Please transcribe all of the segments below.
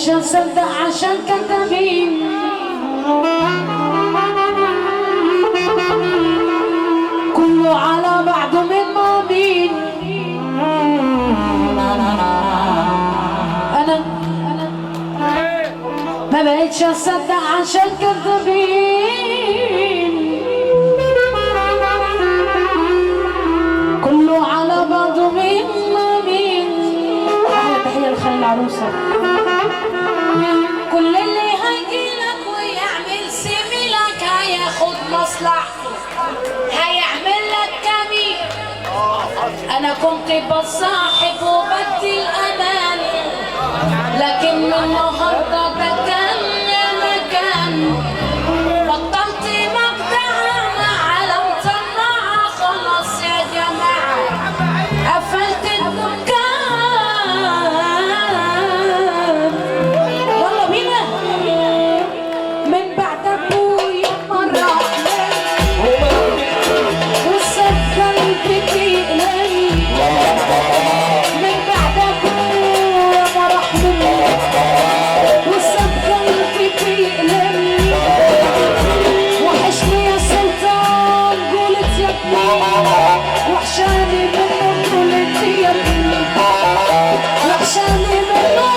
بقتش اصدق عشان كدابين. كله على بعضه من ماضين. انا ما بقتش اصدق عشان كدابين. كله على بعضه من ماضين. تحية لخالي العروسة. كل اللي هيجيلك ويعمل سميلك هياخد مصلحته، هيعمل لك كمين. انا كنت بصاحب وبدي الامان، لكن من النهارده ده كان يا مكان. بطلت مقطعها مع علم طماعه، خلاص يا جماعه قفلت الدكان. يلا بينا. من بعد ابويا مره وساب قلبي بيقلقني. من بعد ابويا ما راح مني وساب قلبي بيقلقني. وحشني يا سلطان قولت يا ابني، وحشاني منه قولت يا ابني، وحشاني منه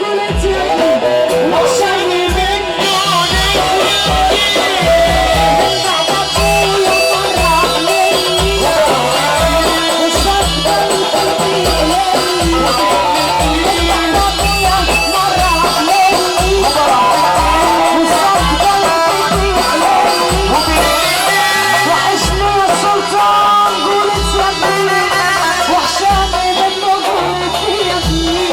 قولت يا ابني، وحشاني منه. من بعد ابويا ما راح مني وساب قلبي بيقلقني. من بعد ابويا ما راح مني وساب قلبي بيقلقني. وحشني يا سلطان قولت يا ابني، وحشاني منه قولت يا ابني،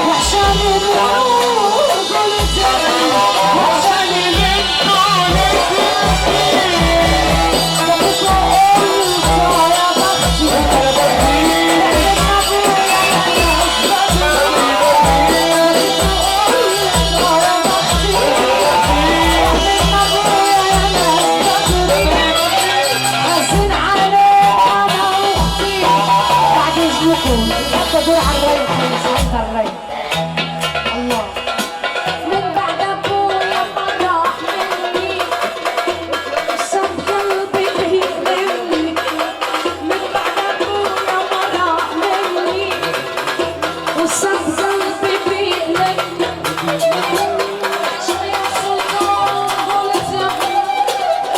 وحشاني منه قولت يا ابني، وحشاني منه قولت يا ابني. بقيت قلت يا بختي من ابويا يا ناس بدري. بقيت قلت يا بختي من ابويا يا ناس بدري. حزين عليه انا واختي بعد اذنكم بدور على الريح خلصت الريح. الله. من بعد ابويا ما راح مني وساب قلبي بيألمني. من بعد ابويا ما راح مني وساب قلبي بيألمني. وحشني يا سلطان قولت يا ابني،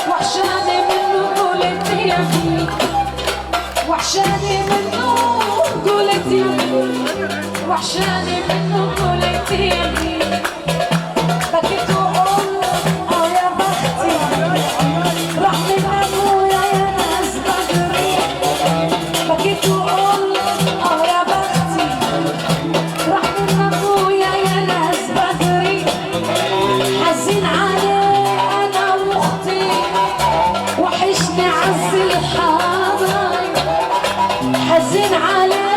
وحشاني منه قولت يا ابني، وحشاني منه قولت يا ابني، وحشاني منه قولت يا ابني. بكيت وقلت يا بختي راح من ابويا يا ناس بدري. بكيت وقلت يا بختي راح من ابويا يا ناس بدري. حزين عليه انا واختي وحشني عز الحبايب. حزين عليه